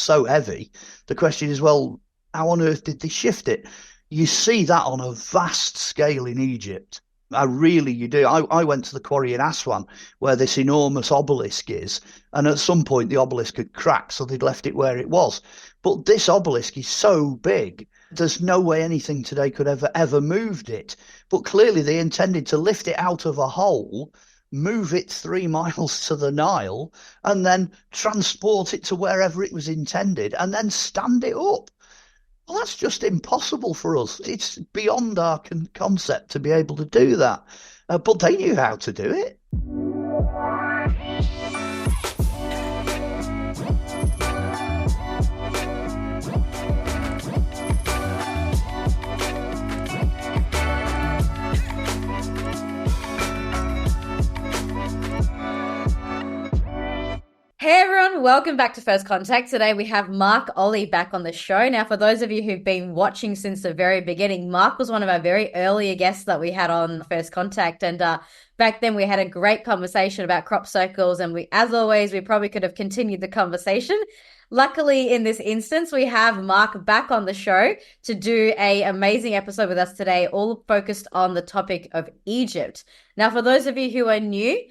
so heavy. The question is, well, how on earth did they shift it? You see that on a vast scale in Egypt. You do. I went to the quarry in Aswan where this enormous obelisk is, and at some point the obelisk had cracked, so they'd left it where it was. But this obelisk is so big, there's no way anything today could ever moved it. But clearly they intended to lift it out of a hole, move it 3 miles to the Nile, and then transport it to wherever it was intended, and then stand it up. Well, that's just impossible for us. It's beyond our concept to be able to do that. But they knew how to do it. Hey everyone, welcome back to First Contact. Today we have Mark Olly back on the show. Now, for those of you who've been watching since the very beginning, Mark was one of our very earlier guests that we had on First Contact. And back then we had a great conversation about crop circles. And as always, we probably could have continued the conversation. Luckily, in this instance, we have Mark back on the show to do an amazing episode with us today, all focused on the topic of Egypt. Now, for those of you who are new,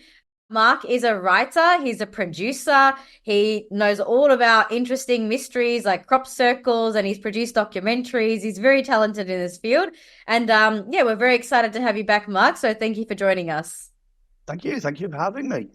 Mark is a writer, he's a producer, he knows all about interesting mysteries like crop circles, and he's produced documentaries. He's very talented in this field. And we're very excited to have you back, Mark. So thank you for joining us. Thank you for having me.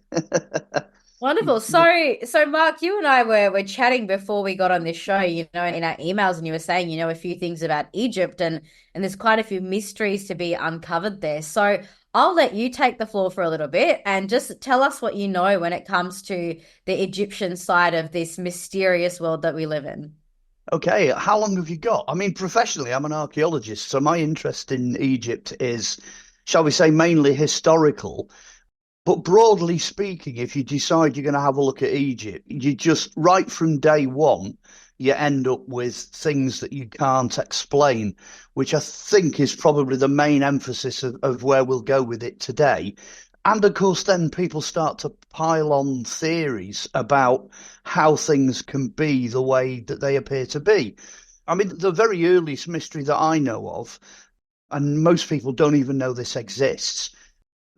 Wonderful. So Mark, you and I were chatting before we got on this show, in our emails, and you were saying, a few things about Egypt, and there's quite a few mysteries to be uncovered there. So I'll let you take the floor for a little bit and just tell us what you know when it comes to the Egyptian side of this mysterious world that we live in. Okay, how long have you got? I mean, professionally, I'm an archaeologist, so my interest in Egypt is, shall we say, mainly historical. But broadly speaking, if you decide you're going to have a look at Egypt, you just, right from day one, you end up with things that you can't explain, which I think is probably the main emphasis of where we'll go with it today. And of course, then people start to pile on theories about how things can be the way that they appear to be. I mean, the very earliest mystery that I know of, and most people don't even know this exists,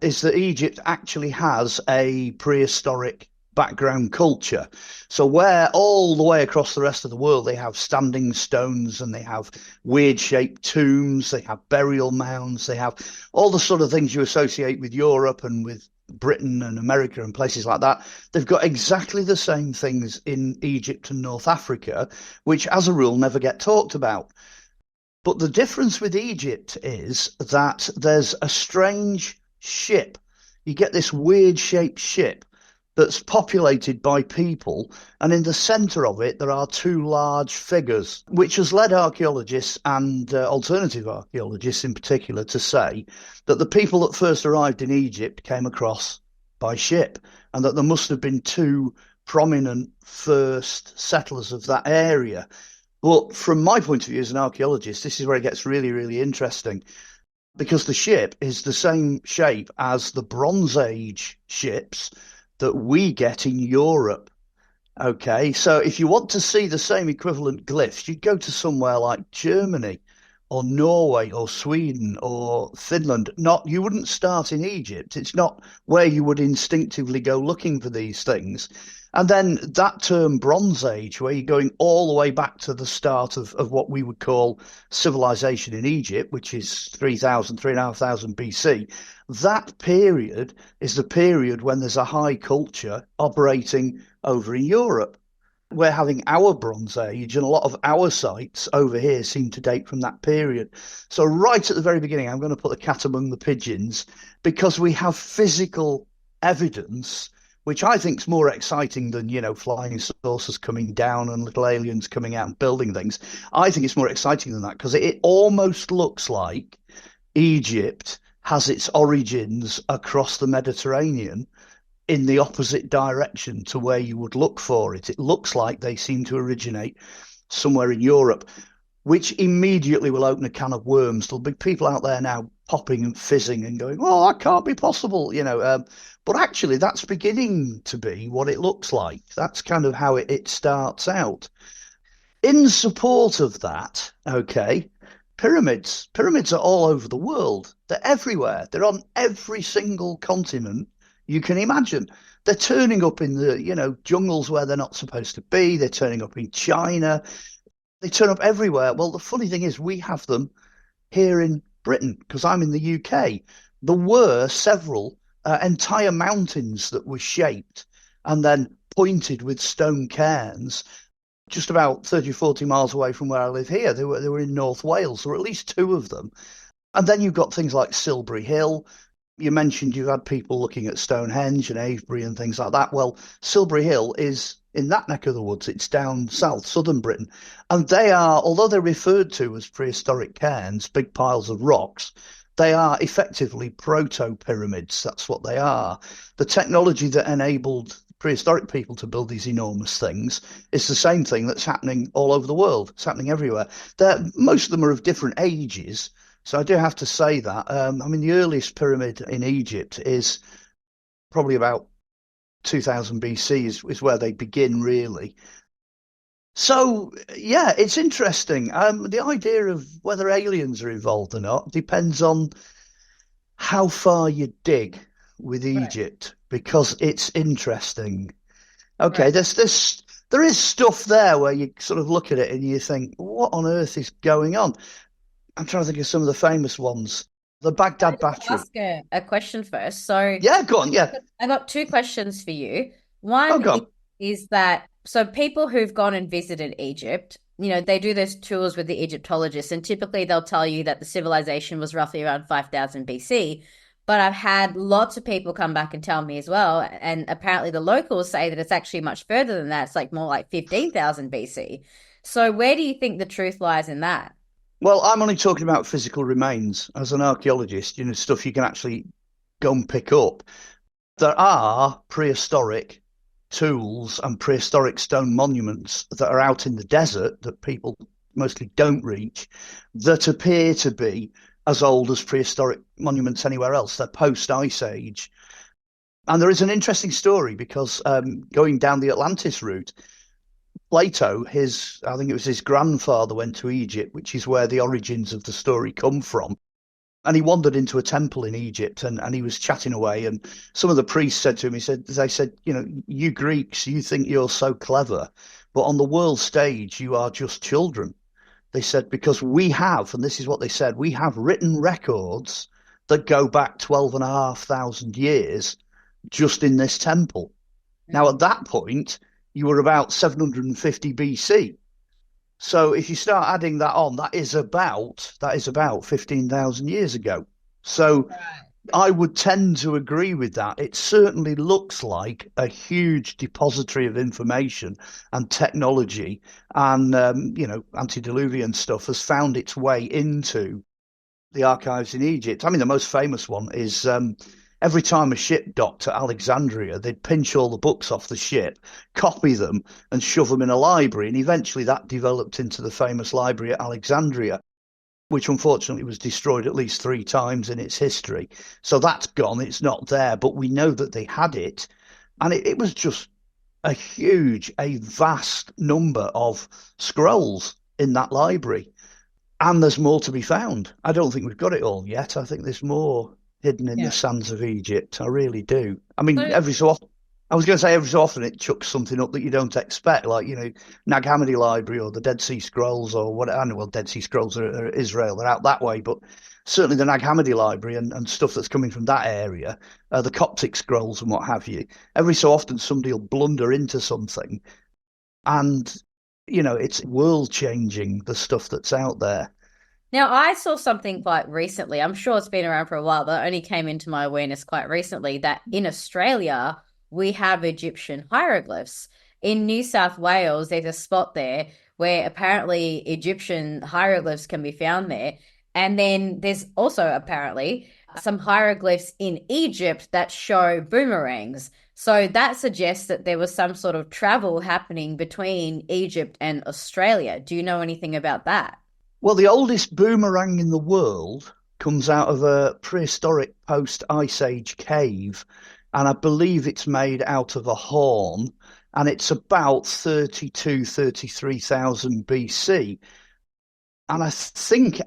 is that Egypt actually has a prehistoric background culture. So where all the way across the rest of the world they have standing stones and they have weird shaped tombs, they have burial mounds, they have all the sort of things you associate with Europe and with Britain and America and places like that. They've got exactly the same things in Egypt and North Africa, which as a rule never get talked about. But the difference with Egypt is that there's a strange ship. You get this weird shaped ship that's populated by people, and in the centre of it there are two large figures, which has led archaeologists and alternative archaeologists in particular to say that the people that first arrived in Egypt came across by ship, and that there must have been two prominent first settlers of that area. But from my point of view as an archaeologist, this is where it gets really, really interesting, because the ship is the same shape as the Bronze Age ships that we get in Europe. Okay, so if you want to see the same equivalent glyphs, you'd go to somewhere like Germany or Norway or Sweden or Finland. You wouldn't start in Egypt. It's not where you would instinctively go looking for these things. And then that term Bronze Age, where you're going all the way back to the start of what we would call civilization in Egypt, which is 3,500 BC, that period is the period when there's a high culture operating over in Europe. We're having our Bronze Age, and a lot of our sites over here seem to date from that period. So right at the very beginning, I'm going to put the cat among the pigeons, because we have physical evidence, which I think is more exciting than, flying saucers coming down and little aliens coming out and building things. I think it's more exciting than that, because it almost looks like Egypt has its origins across the Mediterranean in the opposite direction to where you would look for it. It looks like they seem to originate somewhere in Europe, which immediately will open a can of worms. There'll be people out there now popping and fizzing and going, well, that can't be possible, you know. But actually, that's beginning to be what it looks like. That's kind of how it starts out. In support of that, okay, pyramids. Pyramids are all over the world. They're everywhere. They're on every single continent you can imagine. They're turning up in the, jungles where they're not supposed to be. They're turning up in China. They turn up everywhere. Well, the funny thing is, we have them here in Britain because I'm in the UK. There were several entire mountains that were shaped and then pointed with stone cairns just about 30, 40 miles away from where I live here. They were in North Wales, or at least two of them. And then you've got things like Silbury Hill. You mentioned you've had people looking at Stonehenge and Avebury and things like that. Well, Silbury Hill is in that neck of the woods. It's down south, southern Britain. And they are, although they're referred to as prehistoric cairns, big piles of rocks, they are effectively proto-pyramids. That's what they are. The technology that enabled prehistoric people to build these enormous things is the same thing that's happening all over the world. It's happening everywhere. Most of them are of different ages. So I do have to say that. The earliest pyramid in Egypt is probably about 2000 BC is where they begin, really. So, yeah, it's interesting. The idea of whether aliens are involved or not depends on how far you dig with Egypt, because it's interesting. Okay, Right. there is stuff there where you sort of look at it and you think, what on earth is going on? I'm trying to think of some of the famous ones. The Can I Baghdad just Battery. ask a question first? So Yeah, go on. Yeah. I got two questions for you. Oh, One go on. is that so people who've gone and visited Egypt, they do those tours with the Egyptologists, and typically they'll tell you that the civilization was roughly around 5000 BC. But I've had lots of people come back and tell me as well, and apparently the locals say that it's actually much further than that. It's like more like 15,000 BC. So where do you think the truth lies in that? Well, I'm only talking about physical remains. As an archaeologist, stuff you can actually go and pick up. There are prehistoric tools and prehistoric stone monuments that are out in the desert that people mostly don't reach that appear to be as old as prehistoric monuments anywhere else. They're post-Ice Age. And there is an interesting story because going down the Atlantis route, Plato, I think it was his grandfather, went to Egypt, which is where the origins of the story come from. And he wandered into a temple in Egypt and he was chatting away. And some of the priests said to him, they said, you Greeks, you think you're so clever, but on the world stage, you are just children. They said, because we have, and this is what they said, we have written records that go back 12,500 years just in this temple. Now, at that point, you were about 750 BC. So if you start adding that on, that is about 15,000 years ago. So I would tend to agree with that. It certainly looks like a huge depository of information and technology, and antediluvian stuff has found its way into the archives in Egypt. I mean, the most famous one is every time a ship docked at Alexandria, they'd pinch all the books off the ship, copy them, and shove them in a library. And eventually that developed into the famous library at Alexandria, which unfortunately was destroyed at least 3 times in its history. So that's gone. It's not there. But we know that they had it. And it was just a vast number of scrolls in that library. And there's more to be found. I don't think we've got it all yet. I think there's more hidden in the Yeah. sands of Egypt. I really do. I mean, So I was going to say every so often it chucks something up that you don't expect, like, Nag Hammadi Library or the Dead Sea Scrolls or what. I know, well, Dead Sea Scrolls are Israel, they're out that way, but certainly the Nag Hammadi Library and stuff that's coming from that area, the Coptic scrolls and what have you. Every so often somebody will blunder into something and, it's world changing, the stuff that's out there. now I saw something quite recently. I'm sure it's been around for a while, but it only came into my awareness quite recently that in Australia we have Egyptian hieroglyphs. In New South Wales, there's a spot there where apparently Egyptian hieroglyphs can be found there. And then there's also apparently some hieroglyphs in Egypt that show boomerangs. So that suggests that there was some sort of travel happening between Egypt and Australia. Do you know anything about that? Well, the oldest boomerang in the world comes out of a prehistoric post-Ice Age cave, and I believe it's made out of a horn, and it's about 33,000 BC. And I think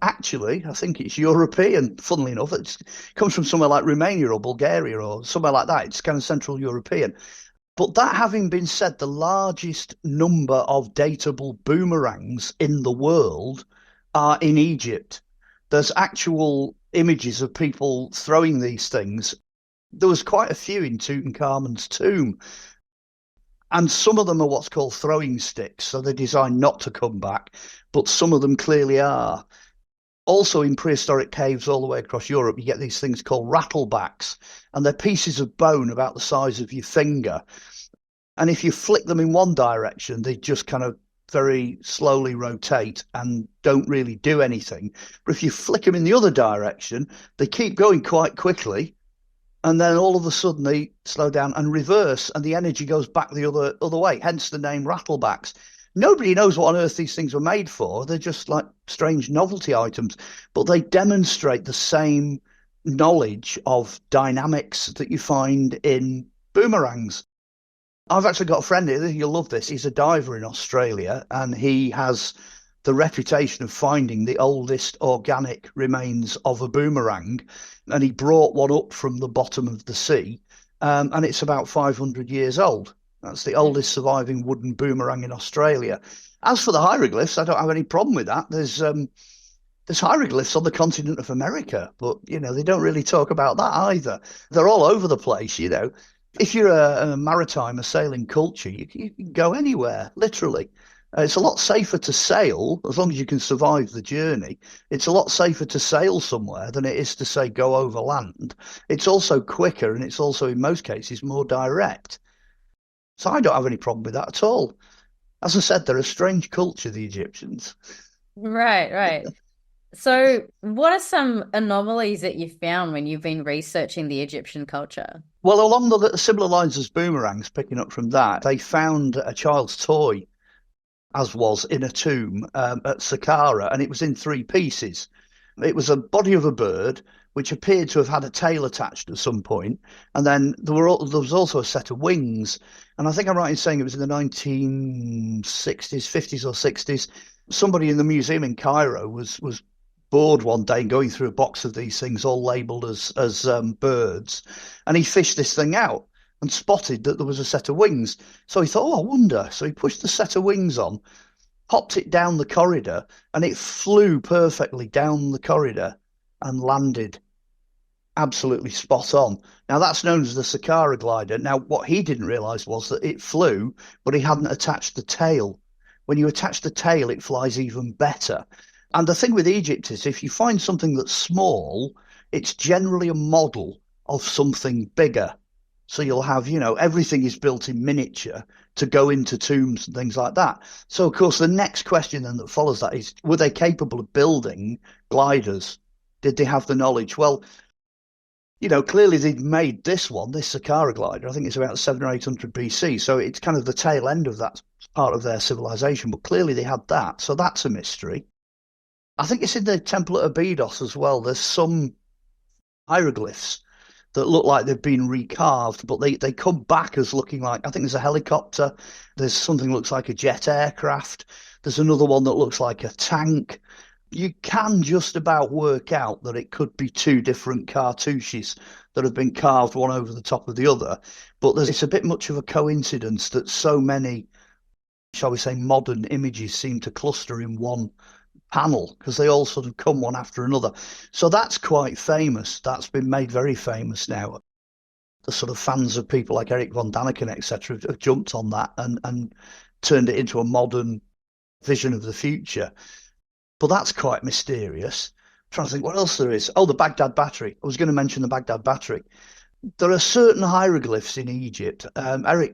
it's European, funnily enough. It comes from somewhere like Romania or Bulgaria or somewhere like that. It's kind of Central European. But that having been said, the largest number of datable boomerangs in the world are in Egypt. There's actual images of people throwing these things. There was quite a few in Tutankhamun's tomb. And some of them are what's called throwing sticks, so they're designed not to come back, but some of them clearly are. Also, in prehistoric caves all the way across Europe, you get these things called rattlebacks, and they're pieces of bone about the size of your finger. And if you flick them in one direction, they just kind of very slowly rotate and don't really do anything. But if you flick them in the other direction, they keep going quite quickly. And then all of a sudden they slow down and reverse, and the energy goes back the other way, hence the name rattlebacks. Nobody knows what on earth these things were made for. They're just like strange novelty items, but they demonstrate the same knowledge of dynamics that you find in boomerangs. I've actually got a friend here, you'll love this. He's a diver in Australia, and he has the reputation of finding the oldest organic remains of a boomerang. And he brought one up from the bottom of the sea, and it's about 500 years old. That's the oldest surviving wooden boomerang in Australia. As for the hieroglyphs, I don't have any problem with that. There's hieroglyphs on the continent of America, but, they don't really talk about that either. They're all over the place, If you're a maritime, a sailing culture, you can go anywhere, literally. It's a lot safer to sail, as long as you can survive the journey. It's a lot safer to sail somewhere than it is to, say, go over land. It's also quicker, and it's also, in most cases, more direct. So I don't have any problem with that at all. As I said, they're a strange culture, the Egyptians. Right. So what are some anomalies that you found when you've been researching the Egyptian culture? Well, along the similar lines as boomerangs, picking up from that, they found a child's toy, as was in a tomb at Saqqara, and it was in three pieces. It was a body of a bird, which appeared to have had a tail attached at some point, and then there was also a set of wings. And I think I'm right in saying it was in the 1960s, 50s or 60s. Somebody in the museum in Cairo was bored one day going through a box of these things all labelled as birds, and he fished this thing out and spotted that there was a set of wings. So he thought, oh, I wonder. So he pushed the set of wings on, popped it down the corridor, and it flew perfectly down the corridor and landed absolutely spot on. Now, that's known as the Saqqara glider. Now, what he didn't realise was that it flew, but he hadn't attached the tail. When you attach the tail, it flies even better. And the thing with Egypt is if you find something that's small, it's generally a model of something bigger. So you'll have, everything is built in miniature to go into tombs and things like that. So, of course, the next question then that follows that is, were they capable of building gliders? Did they have the knowledge? Well, clearly they'd made this Saqqara glider. I think it's about 700 or 800 BC. So it's kind of the tail end of that part of their civilization. But clearly they had that. So that's a mystery. I think it's in the Temple at Abydos as well. There's some hieroglyphs that look like they've been recarved, but they come back as looking like, I think there's a helicopter, there's something that looks like a jet aircraft, there's another one that looks like a tank. You can just about work out that it could be two different cartouches that have been carved one over the top of the other, but it's a bit much of a coincidence that so many, shall we say, modern images seem to cluster in one panel, because they all sort of come one after another. So that's quite famous. That's been made very famous now. The sort of fans of people like Eric von Daniken, etc., have jumped on that and turned it into a modern vision of the future. But that's quite mysterious. I'm trying to think what else there is. Oh, the Baghdad Battery. I was going to mention the Baghdad Battery. There are certain hieroglyphs in Egypt.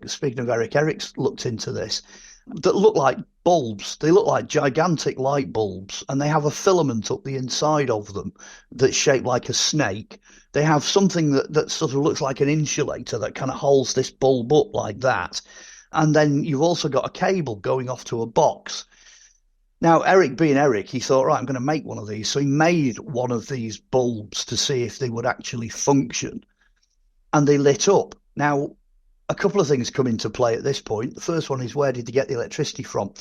Speaking of Eric's looked into this, that look like bulbs. They look like gigantic light bulbs, and they have a filament up the inside of them that's shaped like a snake. They have something that sort of looks like an insulator that kind of holds this bulb up like that. And then you've also got a cable going off to a box. Now, Eric being Eric, he thought, right, I'm going to make one of these. So he made one of these bulbs to see if they would actually function, and they lit up. Now, a couple of things come into play at this point. The first one is, where did they get the electricity from?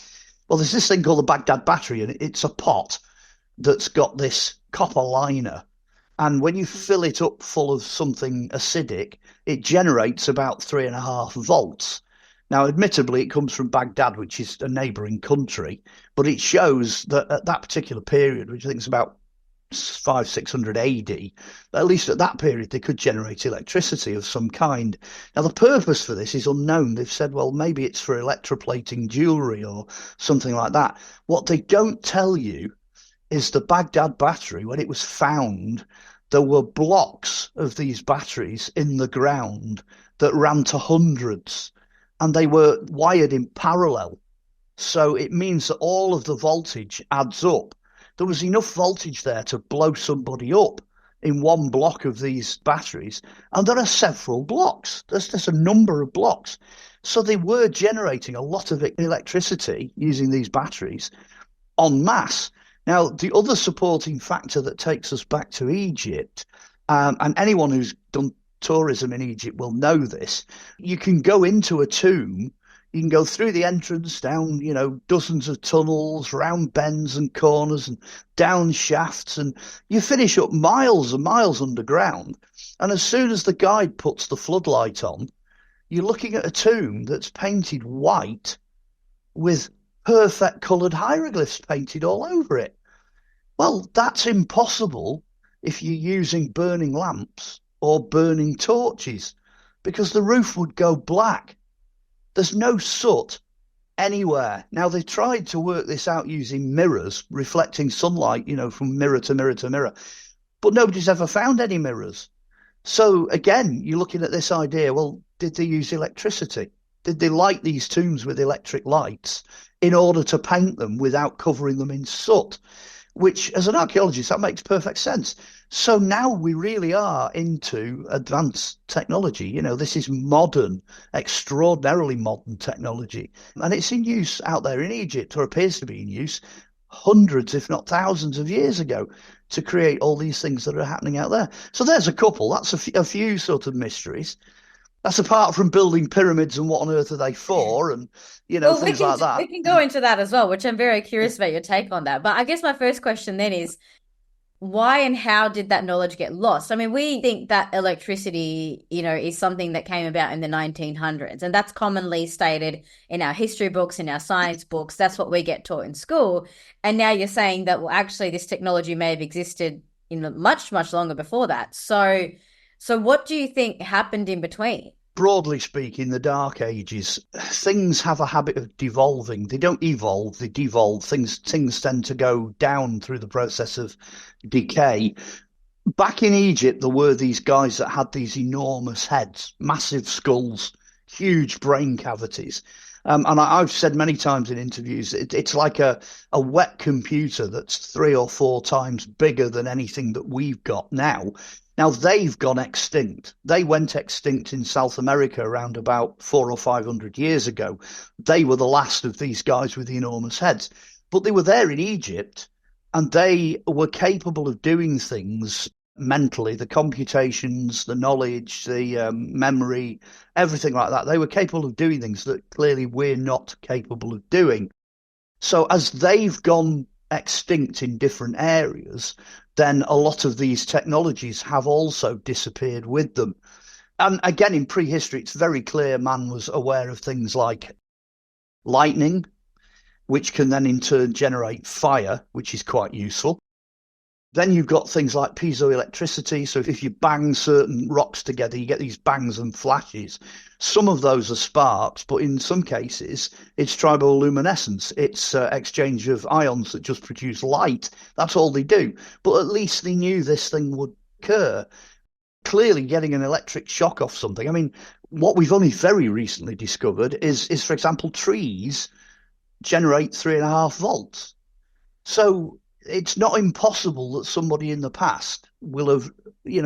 Well, there's this thing called the Baghdad battery, and it's a pot that's got this copper liner. And when you fill it up full of something acidic, it generates about 3.5 volts. Now, admittedly, it comes from Baghdad, which is a neighbouring country, but it shows that at that particular period, which I think is about 600 AD, at least at that period, they could generate electricity of some kind. Now, the purpose for this is unknown. They've said, well, maybe it's for electroplating jewellery or something like that. What they don't tell you is the Baghdad battery, when it was found, there were blocks of these batteries in the ground that ran to hundreds, and they were wired in parallel. So it means that all of the voltage adds up. There was enough voltage there to blow somebody up in one block of these batteries. And there are several blocks. There's a number of blocks. So they were generating a lot of electricity using these batteries en masse. Now, the other supporting factor that takes us back to Egypt, and anyone who's done tourism in Egypt will know this, you can go into a tomb. You can go through the entrance, down, dozens of tunnels, round bends and corners and down shafts, and you finish up miles and miles underground. And as soon as the guide puts the floodlight on, you're looking at a tomb that's painted white with perfect coloured hieroglyphs painted all over it. Well, that's impossible if you're using burning lamps or burning torches, because the roof would go black. There's no soot anywhere. Now, they tried to work this out using mirrors, reflecting sunlight, from mirror to mirror to mirror, but nobody's ever found any mirrors. So again, you're looking at this idea, well, did they use electricity? Did they light these tombs with electric lights in order to paint them without covering them in soot? Which, as an archaeologist, that makes perfect sense. So now we really are into advanced technology. This is modern, extraordinarily modern technology. And it's in use out there in Egypt, or appears to be in use, hundreds, if not thousands of years ago, to create all these things that are happening out there. So there's a couple. That's a few sort of mysteries. That's apart from building pyramids and what on earth are they for, and things like that. We can go into that as well, which I'm very curious about your take on that. But I guess my first question then is, why and how did that knowledge get lost? I mean, we think that electricity, is something that came about in the 1900s, and that's commonly stated in our history books, in our science books. That's what we get taught in school. And now you're saying that, well, actually, this technology may have existed much, much longer before that. So what do you think happened in between? Broadly speaking, the Dark Ages, things have a habit of devolving. They don't evolve, they devolve. Things tend to go down through the process of decay. Back in Egypt, there were these guys that had these enormous heads, massive skulls, huge brain cavities. And I've said many times in interviews, it's like a wet computer that's 3 or 4 times bigger than anything that we've got now. Now, they've gone extinct. They went extinct in South America around about 400 or 500 years ago. They were the last of these guys with the enormous heads. But they were there in Egypt, and they were capable of doing things mentally, the computations, the knowledge, the memory, everything like that. They were capable of doing things that clearly we're not capable of doing. So as they've gone extinct in different areas, then a lot of these technologies have also disappeared with them. And again, in prehistory, it's very clear man was aware of things like lightning, which can then in turn generate fire, which is quite useful. Then you've got things like piezoelectricity. So if you bang certain rocks together, you get these bangs and flashes. Some of those are sparks, but in some cases, it's triboluminescence. It's exchange of ions that just produce light. That's all they do. But at least they knew this thing would occur. Clearly, getting an electric shock off something. I mean, what we've only very recently discovered is for example, trees generate 3.5 volts. So it's not impossible that somebody in the past will have,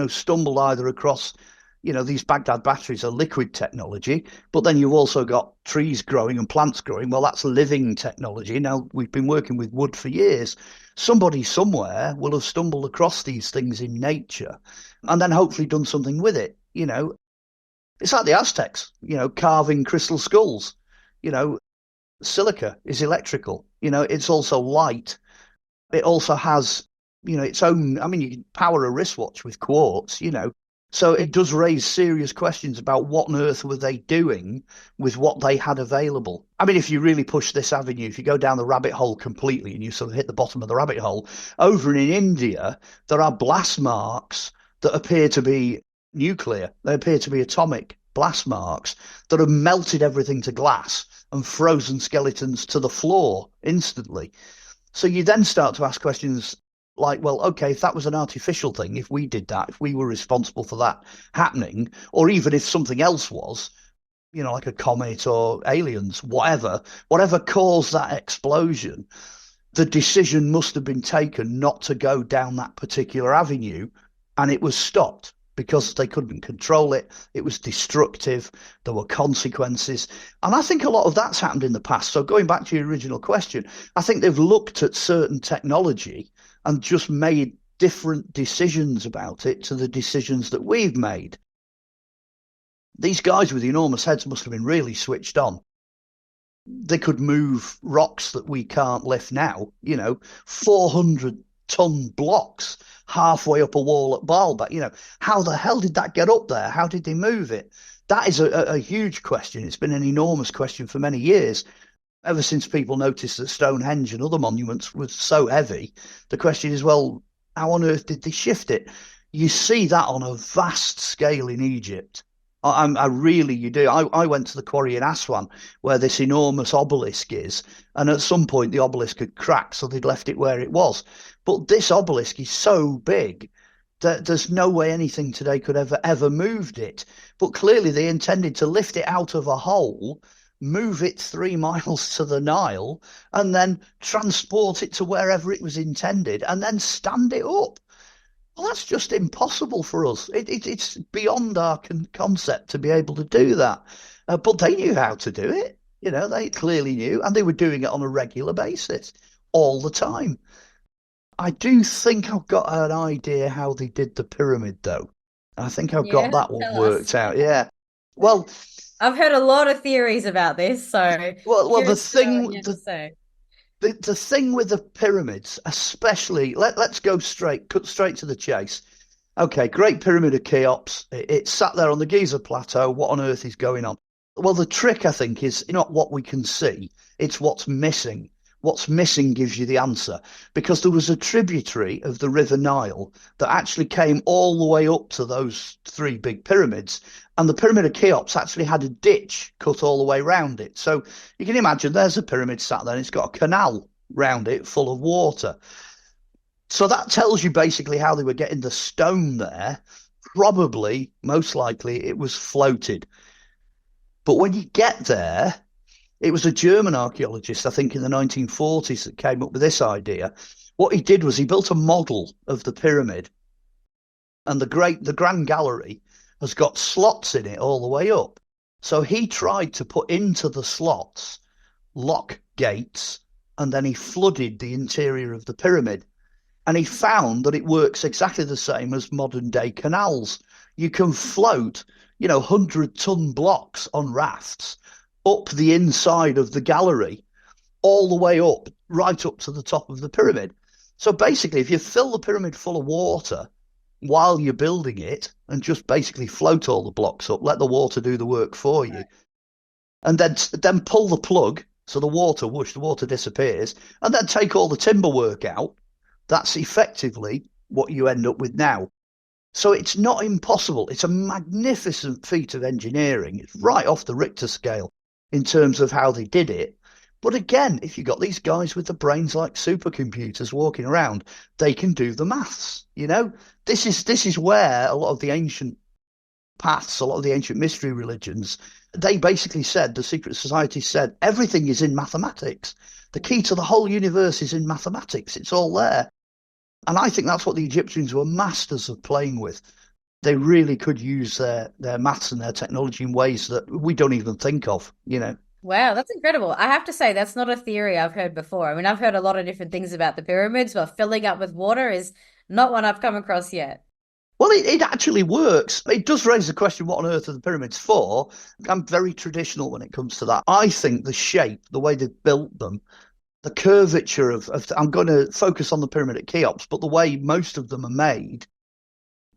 stumbled either across, these Baghdad batteries are liquid technology, but then you've also got trees growing and plants growing. Well, that's living technology. Now, we've been working with wood for years. Somebody somewhere will have stumbled across these things in nature and then hopefully done something with it. It's like the Aztecs, carving crystal skulls. Silica is electrical. It's also light. It also has, its own. I mean, you can power a wristwatch with quartz, So it does raise serious questions about what on earth were they doing with what they had available. I mean, if you really push this avenue, if you go down the rabbit hole completely and you sort of hit the bottom of the rabbit hole, over in India, there are blast marks that appear to be nuclear. They appear to be atomic blast marks that have melted everything to glass and frozen skeletons to the floor instantly. So you then start to ask questions like, well, okay, if that was an artificial thing, if we did that, if we were responsible for that happening, or even if something else was, like a comet or aliens, whatever caused that explosion, the decision must have been taken not to go down that particular avenue, and it was stopped because they couldn't control it. It was destructive. There were consequences. And I think a lot of that's happened in the past. So going back to your original question, I think they've looked at certain technology and just made different decisions about it to the decisions that we've made. These guys with enormous heads must have been really switched on. They could move rocks that we can't lift now, 400-ton blocks halfway up a wall at Baalbek. How the hell did that get up there? How did they move it? That is a huge question. It's been an enormous question for many years. Ever since people noticed that Stonehenge and other monuments were so heavy, the question is, well, how on earth did they shift it? You see that on a vast scale in Egypt. You do. I went to the quarry in Aswan where this enormous obelisk is, and at some point the obelisk had cracked, so they'd left it where it was. But this obelisk is so big that there's no way anything today could ever moved it. But clearly they intended to lift it out of a hole, move it 3 miles to the Nile, and then transport it to wherever it was intended, and then stand it up. Well, that's just impossible for us. It's beyond our concept to be able to do that. But they knew how to do it. They clearly knew, and they were doing it on a regular basis all the time. I do think I've got an idea how they did the pyramid, though. I think I've got that one worked out. Yeah. Well, I've heard a lot of theories about this, so the thing with the pyramids, especially, let's cut straight to the chase. Okay, Great Pyramid of Cheops. It sat there on the Giza Plateau. What on earth is going on? Well, the trick, I think, is not what we can see. It's what's missing. What's missing gives you the answer, because there was a tributary of the River Nile that actually came all the way up to those 3 big pyramids, and the Pyramid of Cheops actually had a ditch cut all the way round it. So you can imagine there's a pyramid sat there and it's got a canal round it full of water. So that tells you basically how they were getting the stone there. Probably, most likely, it was floated. But when you get there, it was a German archaeologist, I think in the 1940s, that came up with this idea. What he did was he built a model of the pyramid, and the Grand Gallery has got slots in it all the way up. So he tried to put into the slots lock gates, and then he flooded the interior of the pyramid. And he found that it works exactly the same as modern day canals. You can float, 100-ton blocks on rafts up the inside of the gallery, all the way up, right up to the top of the pyramid. So basically, if you fill the pyramid full of water while you're building it and just basically float all the blocks up, let the water do the work for you, and then pull the plug so the water disappears, and then take all the timber work out, that's effectively what you end up with now. So it's not impossible. It's a magnificent feat of engineering. It's right off the Richter scale in terms of how they did it. But again, if you've got these guys with the brains like supercomputers walking around, they can do the maths. This is where a lot of the ancient paths, a lot of the ancient mystery religions, they basically said, the secret society said, everything is in mathematics. The key to the whole universe is in mathematics. It's all there. And I think that's what the Egyptians were masters of playing with. they really could use their maths and their technology in ways that we don't even think of, you know. Wow, that's incredible. I have to say, that's not a theory I've heard before. I mean, I've heard a lot of different things about the pyramids, but filling up with water is not one I've come across yet. Well, it actually works. It does raise the question, what on earth are the pyramids for? I'm very traditional when it comes to that. I think the shape, the way they've built them, the curvature of I'm going to focus on the pyramid at Cheops, but the way most of them are made,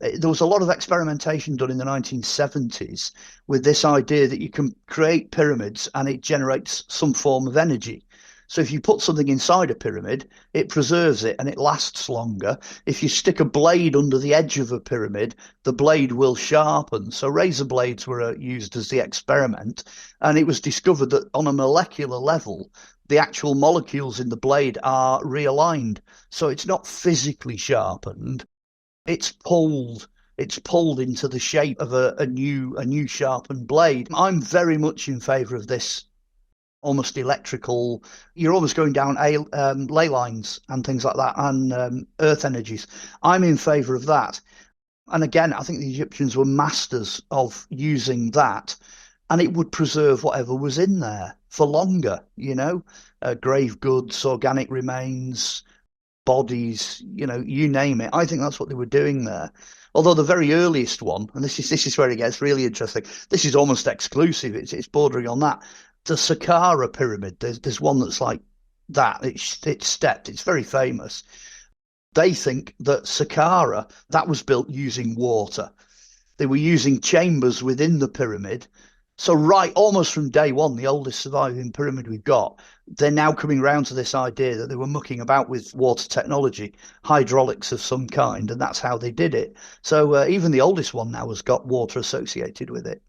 there was a lot of experimentation done in the 1970s with this idea that you can create pyramids and it generates some form of energy. So if you put something inside a pyramid, it preserves it and it lasts longer. If you stick a blade under the edge of a pyramid, the blade will sharpen. So razor blades were used as the experiment, and it was discovered that on a molecular level, the actual molecules in the blade are realigned. So it's not physically sharpened, it's pulled. It's pulled into the shape of a new sharpened blade. I'm very much in favour of this almost electrical. You're almost going down ley lines and things like that, and earth energies. I'm in favour of that. And again, I think the Egyptians were masters of using that, and it would preserve whatever was in there for longer, you know, grave goods, organic remains, bodies, you know, you name it. I think that's what they were doing there. Although the very earliest one, and this is where it gets really interesting. This is almost exclusive. It's bordering on that. The Saqqara pyramid. There's one that's like that. It's stepped. It's very famous. They think that Saqqara, that was built using water. They were using chambers within the pyramid. So right, almost from day one, the oldest surviving pyramid we've got, they're now coming round to this idea that they were mucking about with water technology, hydraulics of some kind, and that's how they did it. So even the oldest one now has got water associated with it.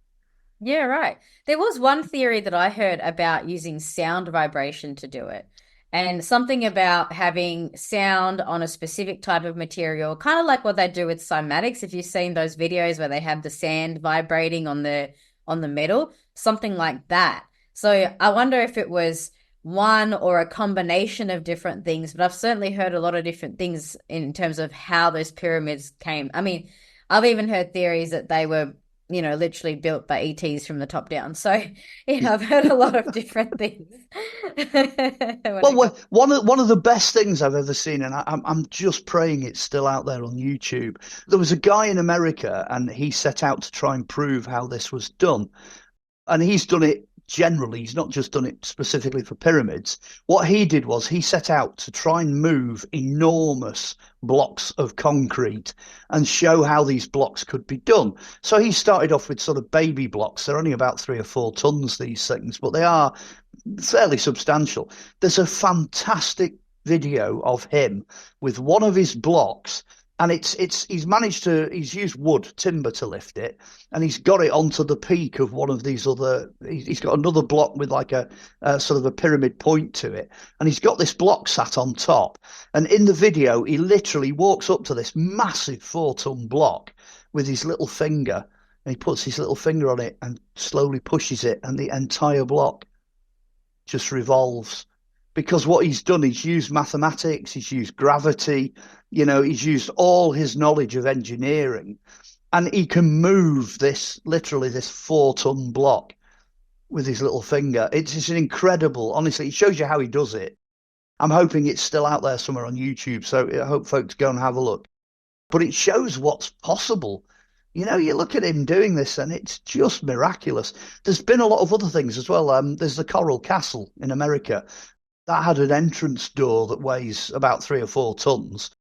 Yeah, right. There was one theory that I heard about using sound vibration to do it. And something about having sound on a specific type of material, kind of like what they do with cymatics. If you've seen those videos where they have the sand vibrating on the metal, something like that. So I wonder if it was one or a combination of different things, but I've certainly heard a lot of different things in terms of how those pyramids came. I mean, I've even heard theories that they were, literally built by ETs from the top down. So, I've heard a lot of different things. Well, one of the best things I've ever seen, and I'm just praying it's still out there on YouTube. There was a guy in America, and he set out to try and prove how this was done. And he's done it generally. He's not just done it specifically for pyramids. What he did was he set out to try and move enormous blocks of concrete and show how these blocks could be done. So he started off with sort of baby blocks. They're only about 3 or 4 tons, these things, but they are fairly substantial. There's a fantastic video of him with one of his blocks, and he's used wood timber to lift it, and he's got it onto the peak of one of these other. He's got another block with like a sort of a pyramid point to it, and he's got this block sat on top. And in the video, he literally walks up to this massive 4-ton block with his little finger, and he puts his little finger on it and slowly pushes it, and the entire block just revolves. Because what he's done, he's used mathematics, he's used gravity, he's used all his knowledge of engineering, and he can move literally this 4-ton block with his little finger. It's an incredible, honestly, it shows you how he does it. I'm hoping it's still out there somewhere on YouTube, so I hope folks go and have a look. But it shows what's possible. You look at him doing this and it's just miraculous. There's been a lot of other things as well. There's the Coral Castle in America. That had an entrance door that weighs about 3 or 4 tons,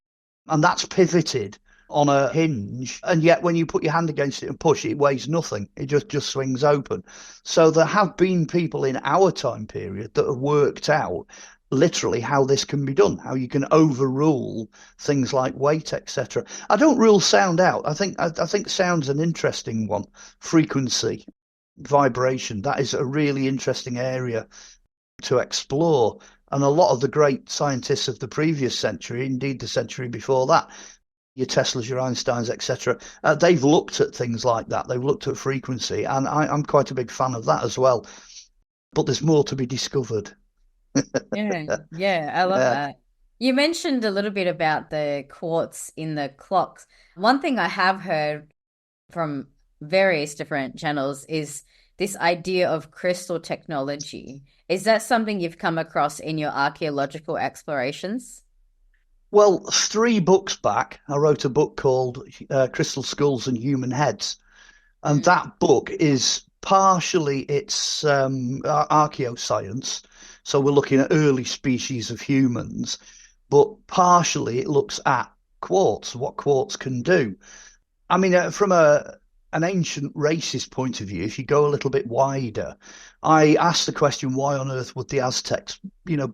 and that's pivoted on a hinge. And yet when you put your hand against it and push, it weighs nothing. It just swings open. So there have been people in our time period that have worked out literally how this can be done, how you can overrule things like weight, etc. I don't rule sound out. I think sound's an interesting one. Frequency, vibration, that is a really interesting area to explore. And a lot of the great scientists of the previous century, indeed the century before that, your Teslas, your Einsteins, etc., they've looked at things like that. They've looked at frequency, and I'm quite a big fan of that as well. But there's more to be discovered. Yeah, I love that. You mentioned a little bit about the quartz in the clocks. One thing I have heard from various different channels is this idea of crystal technology. Is that something you've come across in your archaeological explorations? Well, 3 books back, I wrote a book called Crystal Skulls and Human Heads. And Mm. that book is partially it's archaeoscience. So we're looking at early species of humans, but partially it looks at quartz, what quartz can do. I mean, from an ancient racist point of view, if you go a little bit wider, I asked the question, why on earth would the Aztecs,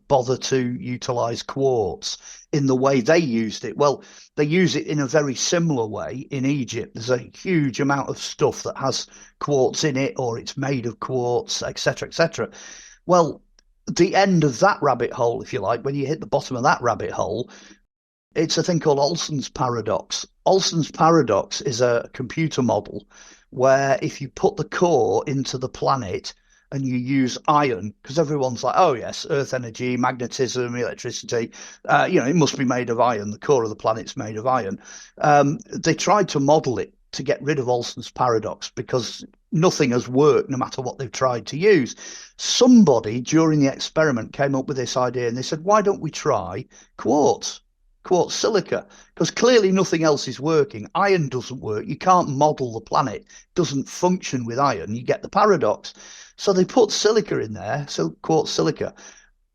bother to utilize quartz in the way they used it? Well, they use it in a very similar way in Egypt. There's a huge amount of stuff that has quartz in it, or it's made of quartz, etc., etc. Well, the end of that rabbit hole, if you like, when you hit the bottom of that rabbit hole, it's a thing called Olson's paradox. Olson's paradox is a computer model where if you put the core into the planet and you use iron, because everyone's like, oh, yes, earth energy, magnetism, electricity, it must be made of iron. The core of the planet's made of iron. They tried to model it to get rid of Olson's paradox because nothing has worked no matter what they've tried to use. Somebody during the experiment came up with this idea and they said, why don't we try quartz? Quartz silica, because clearly nothing else is working. Iron doesn't work. You can't model the planet. It doesn't function with iron. You get the paradox. So they put silica in there, so quartz silica,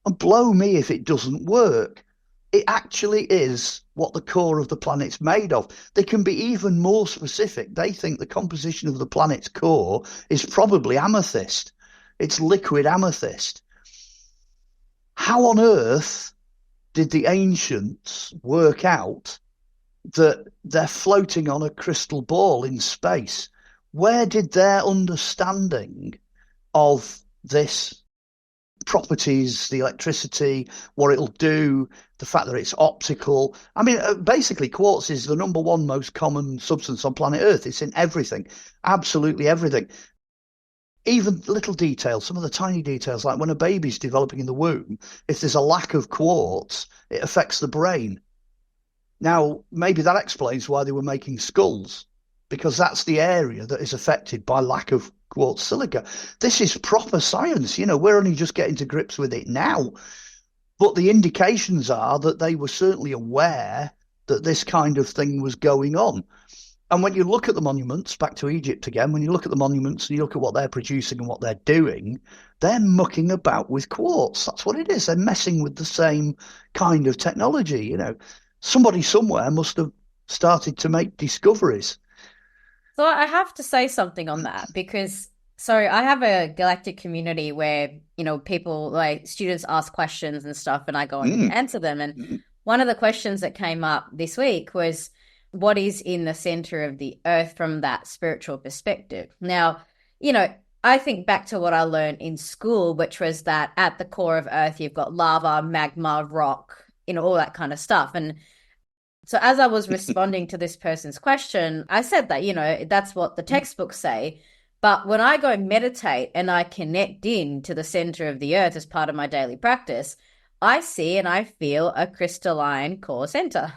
and blow me if it doesn't work. It actually is what the core of the planet's made of. They can be even more specific. They think the composition of the planet's core is probably amethyst. It's liquid amethyst. How on earth did the ancients work out that they're floating on a crystal ball in space? Where did their understanding of this properties, the electricity, what it'll do, the fact that it's optical? I mean, basically, quartz is the number one most common substance on planet Earth. It's in everything, absolutely everything. Even little details, some of the tiny details, like when a baby's developing in the womb, if there's a lack of quartz, it affects the brain. Now, maybe that explains why they were making skulls, because that's the area that is affected by lack of quartz silica. This is proper science. We're only just getting to grips with it now. But the indications are that they were certainly aware that this kind of thing was going on. And when you look at the monuments, back to Egypt again, when you look at the monuments and you look at what they're producing and what they're doing, they're mucking about with quartz. That's what it is. They're messing with the same kind of technology. Somebody somewhere must have started to make discoveries. So I have to say something on that because so I have a galactic community where, people like students ask questions and stuff and I go and answer them. And one of the questions that came up this week was, what is in the center of the earth from that spiritual perspective? Now, I think back to what I learned in school, which was that at the core of earth, you've got lava, magma, rock, all that kind of stuff. And so as I was responding to this person's question, I said that, that's what the textbooks say. But when I go meditate and I connect in to the center of the earth as part of my daily practice, I see and I feel a crystalline core center.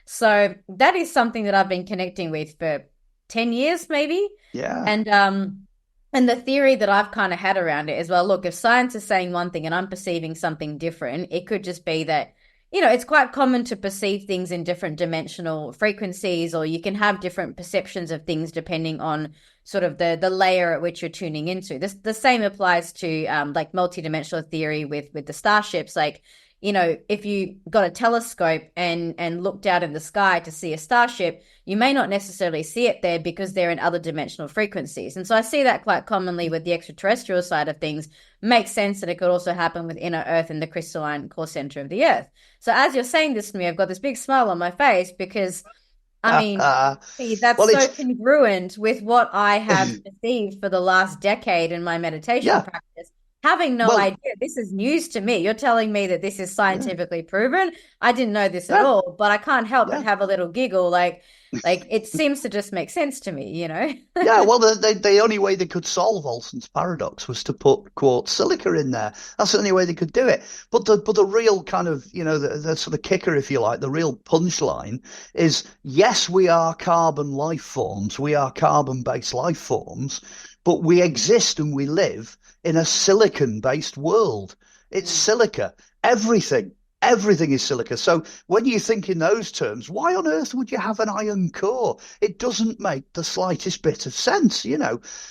So that is something that I've been connecting with for 10 years, maybe. Yeah. And the theory that I've kind of had around it is, well, look, if science is saying one thing and I'm perceiving something different, it could just be that, it's quite common to perceive things in different dimensional frequencies, or you can have different perceptions of things depending on sort of the layer at which you're tuning into. The same applies to like multidimensional theory with the starships. Like, if you got a telescope and looked out in the sky to see a starship, you may not necessarily see it there because they're in other dimensional frequencies. And so I see that quite commonly with the extraterrestrial side of things. Makes sense that it could also happen with inner Earth and the crystalline core center of the Earth. So as you're saying this to me, I've got this big smile on my face because, I mean, that's well, so congruent with what I have perceived for the last decade in my meditation practice. having no Well, idea. This is news to me. You're telling me that this is yeah, scientifically proven. I didn't know this at yeah, all, but I can't help but yeah. have a little giggle. Like it seems to just make sense to me, you know? Yeah, well, the only way they could solve Olson's paradox was to put quartz silica in there. That's the only way they could do it. But the real kind of, the sort of kicker, if you like, the real punchline is, yes, we are carbon life forms. We are carbon-based life forms, but we exist and we live in a silicon-based world. It's Mm. silica. Everything. Everything is silica. So when you think in those terms, why on earth would you have an iron core? It doesn't make the slightest bit of sense,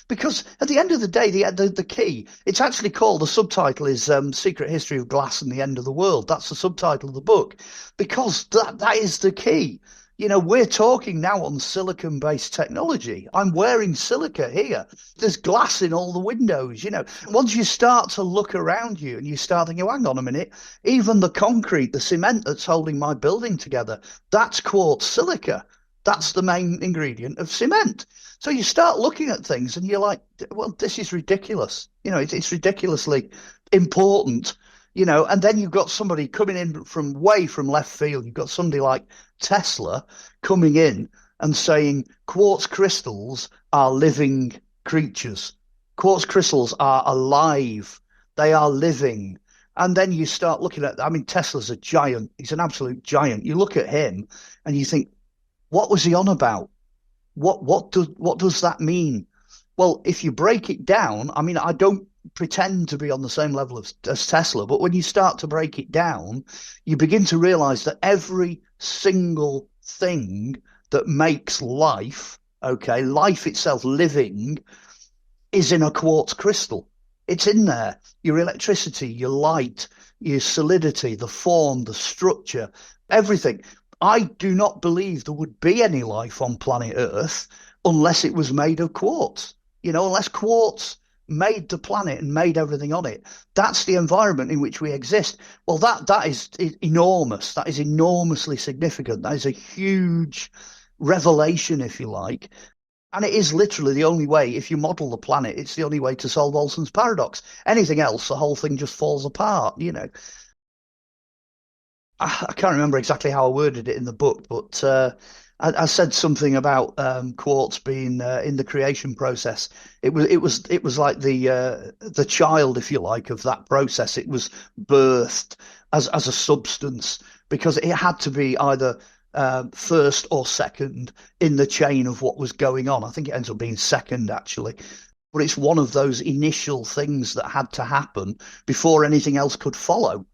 because at the end of the day, the key, it's actually called, the subtitle is Secret History of Glass and the End of the World. That's the subtitle of the book, because that is the key. We're talking now on silicon-based technology. I'm wearing silica here. There's glass in all the windows. Once you start to look around you and you start thinking, oh, hang on a minute, even the concrete, the cement that's holding my building together, that's quartz silica. That's the main ingredient of cement. So you start looking at things and you're like, well, this is ridiculous. It's ridiculously important. And then you've got somebody coming in from way from left field. You've got somebody like Tesla coming in and saying quartz crystals are living creatures. Quartz crystals are alive. They are living. And then you start looking at, I mean, Tesla's a giant. He's an absolute giant. You look at him and you think, what was he on about? What does that mean? Well, if you break it down, I mean, I don't pretend to be on the same level as Tesla, but when you start to break it down, you begin to realize that every single thing that makes life, okay, life itself, living, is in a quartz crystal. It's in there. Your electricity, your light, your solidity, the form, the structure, everything. I do not believe there would be any life on planet Earth unless it was made of quartz. Unless quartz made the planet and made everything on it. That's the environment in which we exist. Well, that is enormous. That is enormously significant. That is a huge revelation, if you like. And it is literally the only way, if you model the planet, it's the only way to solve Olson's paradox. Anything else, the whole thing just falls apart. I can't remember exactly how I worded it in the book, but I said something about quartz being in the creation process. It was like the child, if you like, of that process. It was birthed as a substance because it had to be either first or second in the chain of what was going on. I think it ends up being second actually. But it's one of those initial things that had to happen before anything else could follow.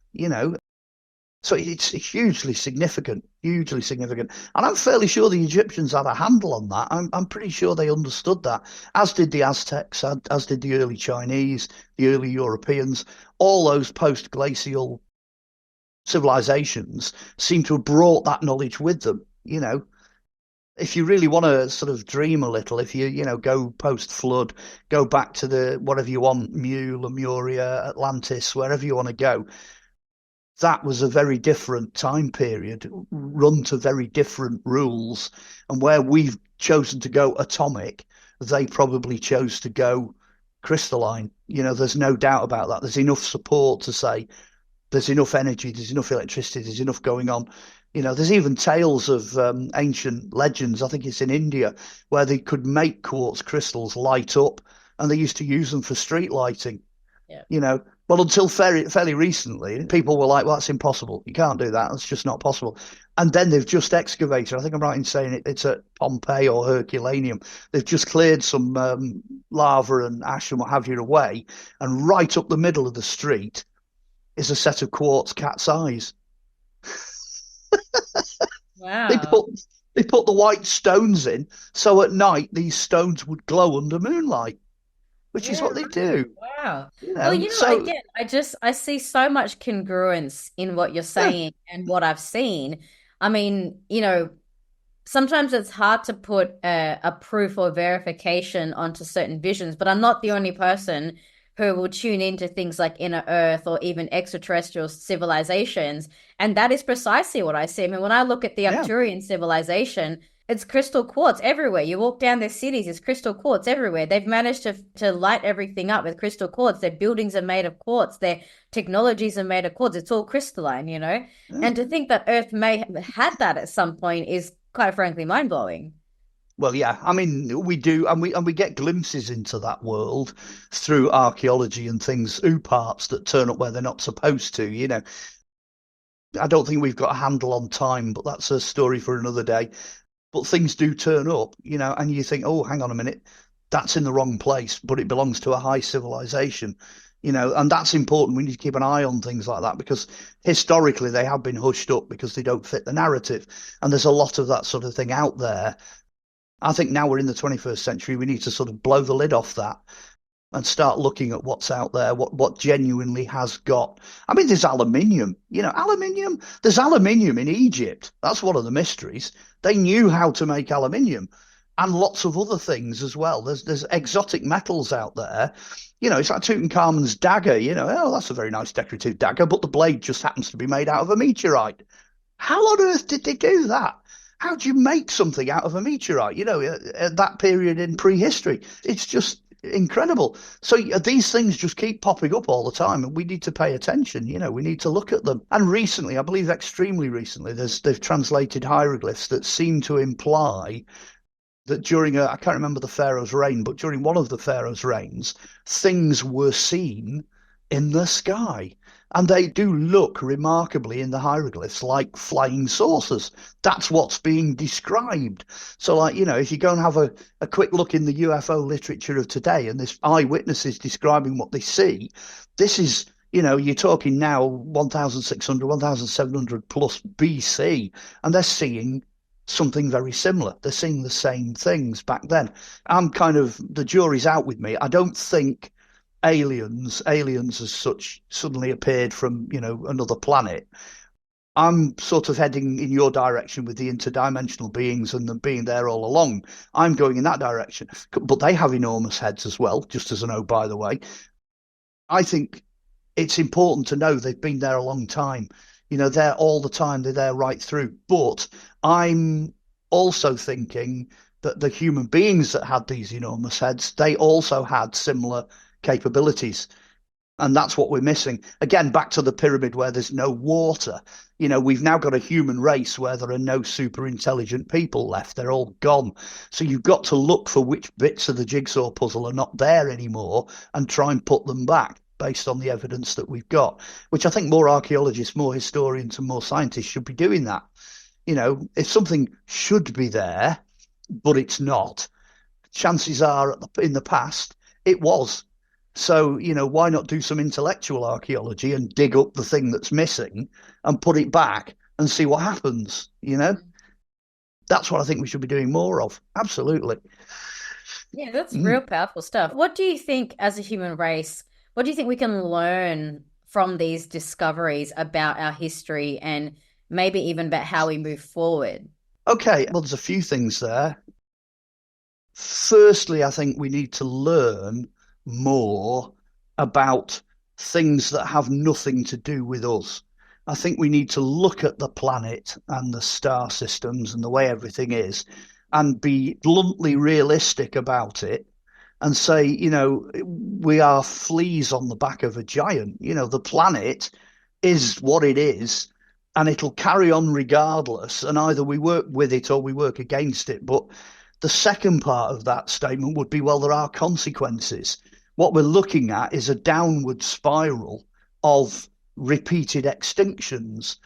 So it's hugely significant, hugely significant. And I'm fairly sure the Egyptians had a handle on that. I'm pretty sure they understood that, as did the Aztecs, as did the early Chinese, the early Europeans. All those post-glacial civilizations seem to have brought that knowledge with them. If you really want to sort of dream a little, if you go post-flood, go back to the whatever you want, Lemuria, Atlantis, wherever you want to go, that was a very different time period, run to very different rules. And where we've chosen to go atomic, they probably chose to go crystalline. There's no doubt about that. There's enough support to say there's enough energy, there's enough electricity, there's enough going on. There's even tales of ancient legends, I think it's in India, where they could make quartz crystals light up and they used to use them for street lighting. Yeah. Well, until fairly recently, people were like, well, that's impossible. You can't do that. That's just not possible. And then they've just excavated, I think I'm right in saying it's at Pompeii or Herculaneum. They've just cleared some lava and ash and what have you away. And right up the middle of the street is a set of quartz cat's eyes. They Wow. put they put the white stones in, so at night these stones would glow under moonlight, which is Yeah, what they right. do. Wow. You Well, know, so again, I see so much congruence in what you're yeah, saying and what I've seen. I mean, sometimes it's hard to put a proof or verification onto certain visions, but I'm not the only person who will tune into things like inner earth or even extraterrestrial civilizations. And that is precisely what I see. I mean, when I look at the yeah, Arcturian civilization, It's crystal quartz everywhere. You walk down their cities, it's crystal quartz everywhere. They've managed to light everything up with crystal quartz. Their buildings are made of quartz. Their technologies are made of quartz. It's all crystalline, you know? Yeah. And to think that Earth may have had that at some point is quite frankly mind-blowing. Well, yeah, I mean, we do, and we get glimpses into that world through archaeology and things, parts that turn up where they're not supposed to. I don't think we've got a handle on time, but that's a story for another day. But things do turn up, and you think, oh, hang on a minute, that's in the wrong place, but it belongs to a high civilization, and that's important. We need to keep an eye on things like that because historically they have been hushed up because they don't fit the narrative. And there's a lot of that sort of thing out there. I think now we're in the 21st century, we need to sort of blow the lid off that and start looking at what's out there, what genuinely has got. I mean, there's aluminium, aluminium. There's aluminium in Egypt. That's one of the mysteries. They knew how to make aluminium and lots of other things as well. There's exotic metals out there. It's like Tutankhamun's dagger, oh, that's a very nice decorative dagger, but the blade just happens to be made out of a meteorite. How on earth did they do that? How do you make something out of a meteorite, at that period in prehistory? It's just incredible. So these things just keep popping up all the time, and we need to pay attention. We need to look at them. And recently, I believe extremely recently, they've translated hieroglyphs that seem to imply that during I can't remember the pharaoh's reign, but during one of the pharaoh's reigns, things were seen in the sky. And they do look remarkably in the hieroglyphs like flying saucers. That's what's being described. So, if you go and have a quick look in the UFO literature of today, and this eyewitnesses describing what they see, this is, you're talking now 1,600, 1,700 plus BC, and they're seeing something very similar. They're seeing the same things back then. The jury's out with me. I don't think aliens as such suddenly appeared from another planet. I'm sort of heading in your direction with the interdimensional beings and them being there all along. I'm going in that direction, but they have enormous heads as well, just as a note, by the way. I think it's important to know they've been there a long time. They're all the time, they're there right through. But I'm also thinking that the human beings that had these enormous heads, they also had similar capabilities. And that's what we're missing. Again, back to the pyramid where there's no water. We've now got a human race where there are no super intelligent people left. They're all gone. So you've got to look for which bits of the jigsaw puzzle are not there anymore and try and put them back based on the evidence that we've got, which I think more archaeologists, more historians and more scientists should be doing that. If something should be there, but it's not, chances are in the past it was. So, why not do some intellectual archaeology and dig up the thing that's missing and put it back and see what happens, That's what I think we should be doing more of. Absolutely. Yeah, that's real powerful stuff. What do you think as a human race, what do you think we can learn from these discoveries about our history and maybe even about how we move forward? Okay, well, there's a few things there. Firstly, I think we need to learn more about things that have nothing to do with us. I think we need to look at the planet and the star systems and the way everything is and be bluntly realistic about it and say, we are fleas on the back of a giant. The planet is what it is and it'll carry on regardless. And either we work with it or we work against it. But the second part of that statement would be, well, there are consequences. What we're looking at is a downward spiral of repeated extinctions.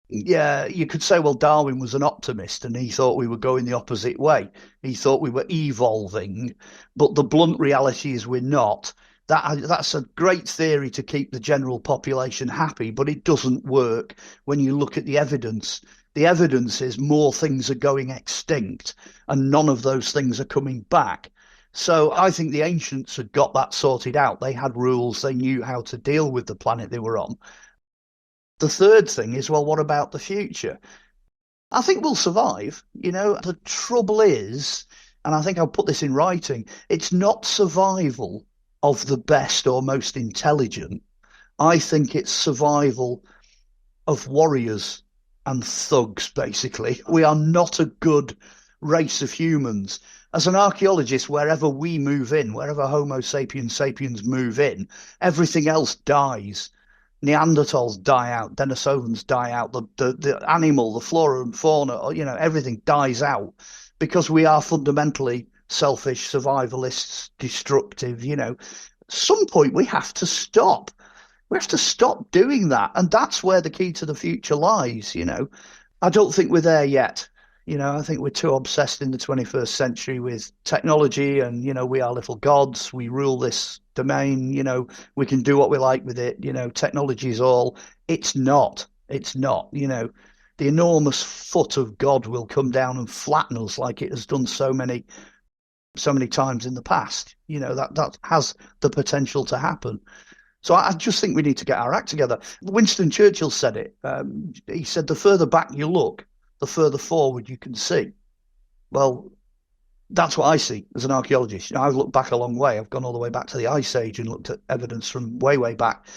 Yeah, you could say, well, Darwin was an optimist and he thought we were going the opposite way. He thought we were evolving, but the blunt reality is we're not. That's a great theory to keep the general population happy, but it doesn't work when you look at the evidence. The evidence is more things are going extinct and none of those things are coming back. So I think the ancients had got that sorted out. They had rules. They knew how to deal with the planet they were on. The third thing is, well, what about the future? I think we'll survive. The trouble is, and I think I'll put this in writing, it's not survival of the best or most intelligent. I think it's survival of warriors and thugs, basically. We are not a good race of humans. As an archaeologist, wherever we move in, wherever Homo sapiens sapiens move in, everything else dies. Neanderthals die out, Denisovans die out, the animal, the flora and fauna, everything dies out because we are fundamentally selfish, survivalists, destructive. Some point we have to stop. We have to stop doing that. And that's where the key to the future lies. I don't think we're there yet. I think we're too obsessed in the 21st century with technology and, we are little gods. We rule this domain. We can do what we like with it. Technology is all. It's not. It's not. The enormous foot of God will come down and flatten us like it has done so many times in the past. That has the potential to happen. So I just think we need to get our act together. Winston Churchill said it. He said, the further back you look, the further forward you can see. Well, that's what I see as an archaeologist. I've looked back a long way. I've gone all the way back to the Ice Age and looked at evidence from way, way back.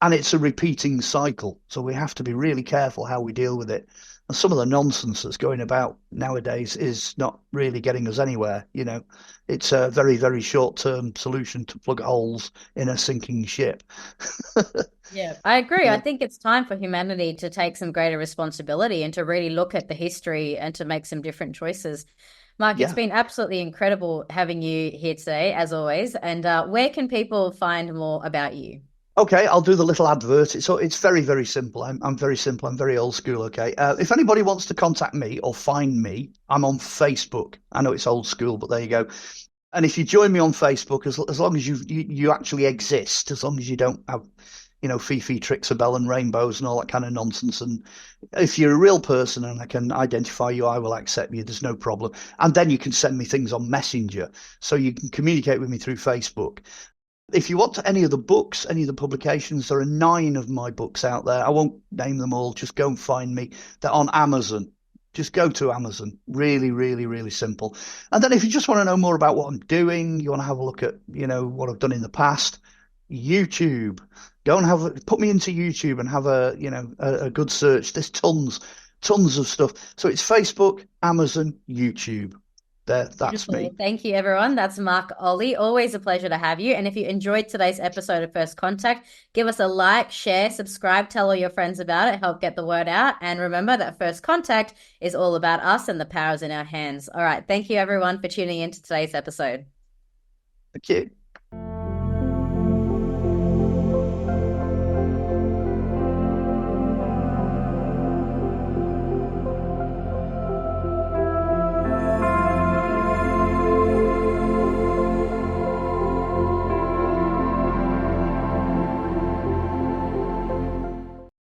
And it's a repeating cycle. So we have to be really careful how we deal with it. And some of the nonsense that's going about nowadays is not really getting us anywhere. It's a very, very short-term solution to plug holes in a sinking ship. Yeah, I agree. I think it's time for humanity to take some greater responsibility and to really look at the history and to make some different choices. Mark, it's been absolutely incredible having you here today, as always. And where can people find more about you? Okay, I'll do the little advert. It's very, very simple. I'm very simple. I'm very old school. Okay. If anybody wants to contact me or find me, I'm on Facebook. I know it's old school, but there you go. And if you join me on Facebook, as long as you actually exist, as long as you don't have, Fifi, Trixabel and rainbows and all that kind of nonsense. And if you're a real person and I can identify you, I will accept you. There's no problem. And then you can send me things on Messenger. So you can communicate with me through Facebook. If you want any of the books, any of the publications, there are 9 of my books out there. I won't name them all. Just go and find me. They're on Amazon. Just go to Amazon. Really, really, really simple. And then if you just want to know more about what I'm doing, you want to have a look at, what I've done in the past, YouTube. Go and put me into YouTube and have a good search. There's tons of stuff. So it's Facebook, Amazon, YouTube. That's Beautiful. me. Thank you, everyone. That's Mark Olly. Always a pleasure to have you. And if you enjoyed today's episode of First Contact, give us a like, share, subscribe, tell all your friends about it, help get the word out. And remember that First Contact is all about us and the powers in our hands. All right. Thank you, everyone, for tuning in to today's episode. Thank you.